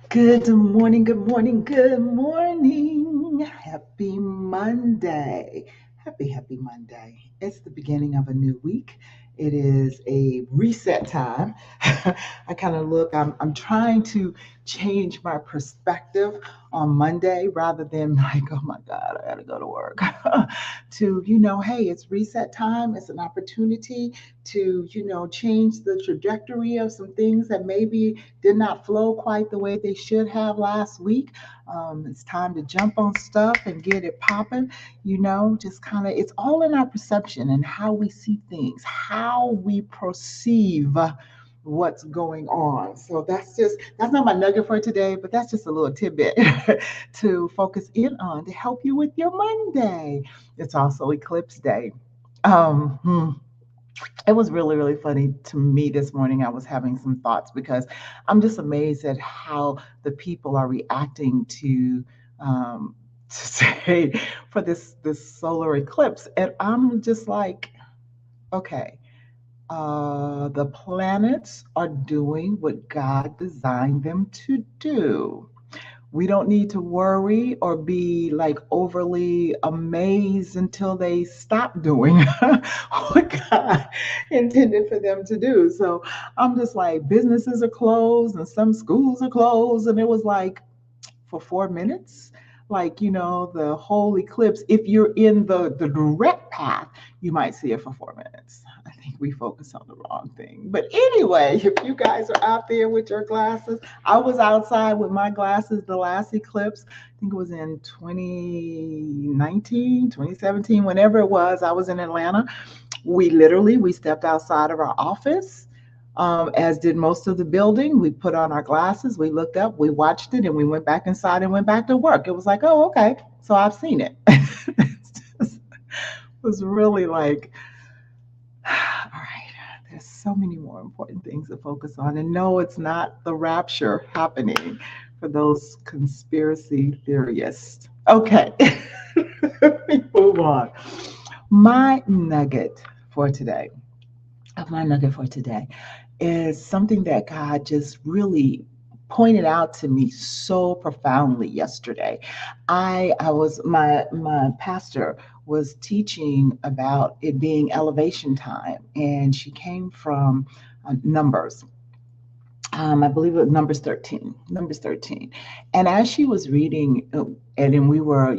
Good morning, good morning, good morning. Happy Monday. Happy Monday. It's the beginning of a new week. It is a reset time. I kind of look, I'm trying to change my perspective on Monday rather than like, oh my God, I gotta go to work. To, hey, it's reset time. It's an opportunity to, change the trajectory of some things that maybe did not flow quite the way they should have last week. It's time to jump on stuff and get it popping. Just kind of, it's all in our perception and how we see things, how we perceive what's going on. So that's not my nugget for today, but that's just a little tidbit to focus in on to help you with your Monday. It's also eclipse day. Um, hmm, it was really, really funny to me this morning. I was having some thoughts because I'm just amazed at how the people are reacting to to say for this solar eclipse, and I'm just like, okay, the planets are doing what God designed them to do. We don't need to worry or be like overly amazed until they stop doing what God intended for them to do. So I'm just like, businesses are closed and some schools are closed. And it was like, for 4 minutes. Like, the whole eclipse, if you're in the direct path, you might see it for 4 minutes. I think we focus on the wrong thing. But anyway, if you guys are out there with your glasses, I was outside with my glasses the last eclipse. I think it was in 2019, 2017, whenever it was. I was in Atlanta. We stepped outside of our office, as did most of the building. We put on our glasses, we looked up, we watched it, and we went back inside and went back to work. It was like, oh, okay, so I've seen it. It was really like, all right, there's so many more important things to focus on. And no, it's not the rapture happening for those conspiracy theorists. Okay, let me move on. My nugget for today my nugget for today is something that God just really pointed out to me so profoundly yesterday. I was my pastor was teaching about it being elevation time, and she came from Numbers. I believe it was Numbers 13. And as she was reading, and then we were,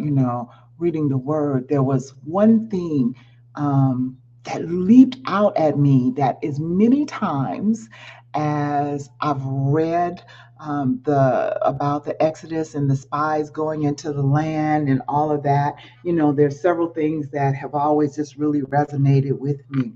reading the word, there was one thing that leaped out at me that as many times as I've read the about the Exodus and the spies going into the land and all of that, there's several things that have always just really resonated with me,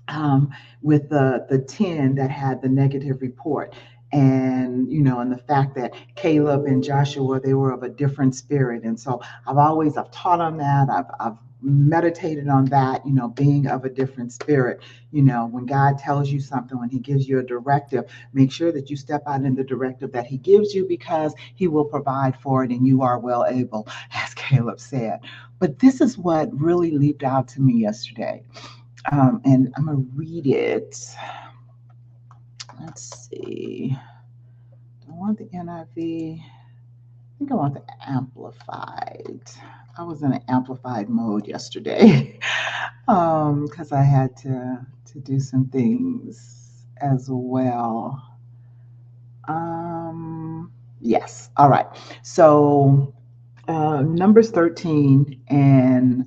um, with the 10 that had the negative report. And and the fact that Caleb and Joshua, they were of a different spirit. And so I've taught on that. I've meditated on that, being of a different spirit. When God tells you something, when he gives you a directive, make sure that you step out in the directive that he gives you, because he will provide for it and you are well able, as Caleb said. But this is what really leaped out to me yesterday, and I'm gonna read it. Let's see. Do I want the NIV? I think I want the amplified. I was in an amplified mode yesterday because I had to do some things as well. Yes. All right. So Numbers 13, and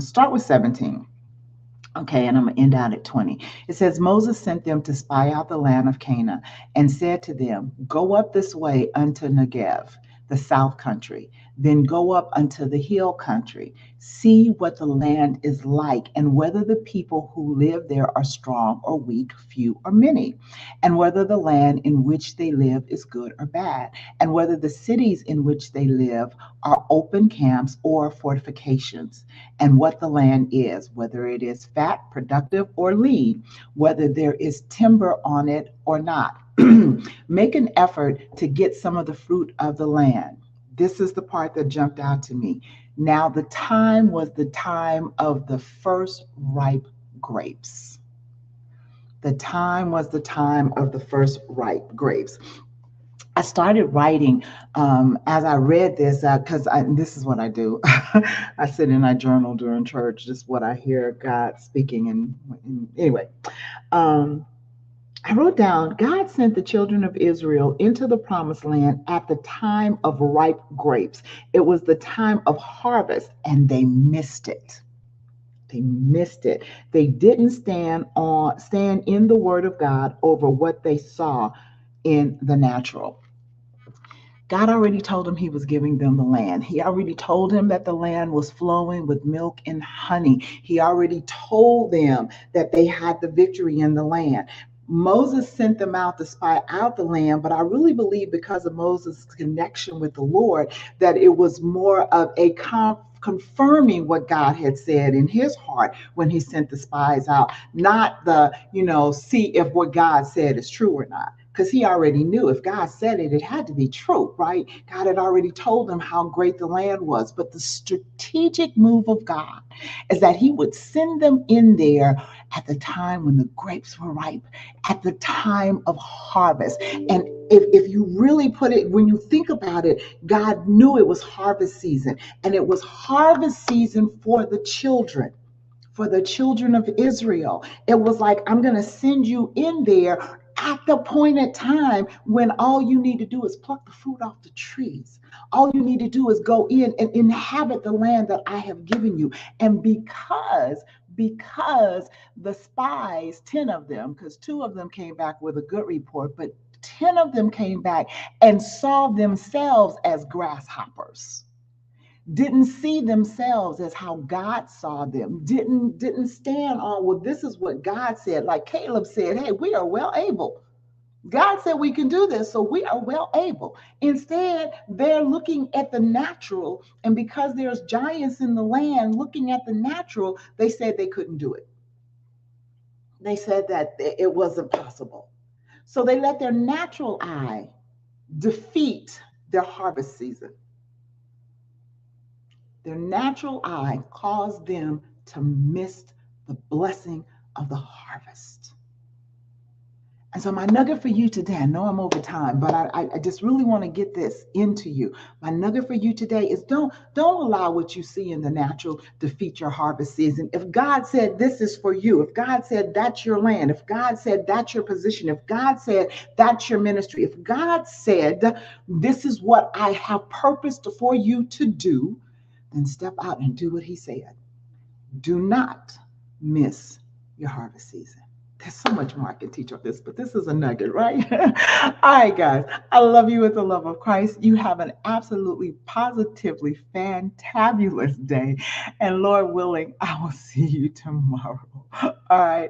start with 17. Okay, and I'm going to end out at 20. It says, Moses sent them to spy out the land of Canaan and said to them, go up this way unto Negev, the south country, then go up unto the hill country. See what the land is like, and whether the people who live there are strong or weak, few or many, and whether the land in which they live is good or bad, and whether the cities in which they live are open camps or fortifications, and what the land is, whether it is fat, productive, or lean, whether there is timber on it or not. Make an effort to get some of the fruit of the land. This is the part that jumped out to me. Now, the time was the time of the first ripe grapes. The time was the time of the first ripe grapes. I started writing as I read this because this is what I do. I sit in my journal during church, just what I hear God speaking. And anyway, um, I wrote down God sent the children of Israel into the promised land at the time of ripe grapes. It was the time of harvest, and they missed it. They missed it. They didn't stand in the word of God over what they saw in the natural. God already told him he was giving them the land. He already told him that the land was flowing with milk and honey. He already told them that they had the victory in the land. Moses sent them out to spy out the land, but I really believe because of Moses' connection with the Lord, that it was more of a confirming what God had said in his heart when he sent the spies out, not the, see if what God said is true or not. Because he already knew if God said it, it had to be true, right? God had already told them how great the land was. But the strategic move of God is that he would send them in there at the time when the grapes were ripe, at the time of harvest. And if you really put it, when you think about it, God knew it was harvest season, and it was harvest season for the children. For the children of Israel, it was like, I'm going to send you in there at the appointed time when all you need to do is pluck the fruit off the trees. All you need to do is go in and inhabit the land that I have given you. And because the spies, 10 of them, because 2 of them came back with a good report, but 10 of them came back and saw themselves as grasshoppers, didn't see themselves as how God saw them, didn't stand on, well, this is what God said. Like Caleb said, hey, we are well able. God said we can do this, so we are well able. Instead, they're looking at the natural, and because there's giants in the land looking at the natural, they said they couldn't do it. They said that it wasn't possible. So they let their natural eye defeat their harvest season. Their natural eye caused them to miss the blessing of the harvest. And so my nugget for you today, I know I'm over time, but I just really want to get this into you. My nugget for you today is don't allow what you see in the natural defeat your harvest season. If God said this is for you, if God said that's your land, if God said that's your position, if God said that's your ministry, if God said this is what I have purposed for you to do, then step out and do what he said. Do not miss your harvest season. There's so much more I can teach on this, but this is a nugget, right? All right, guys. I love you with the love of Christ. You have an absolutely, positively fantabulous day. And Lord willing, I will see you tomorrow. All right.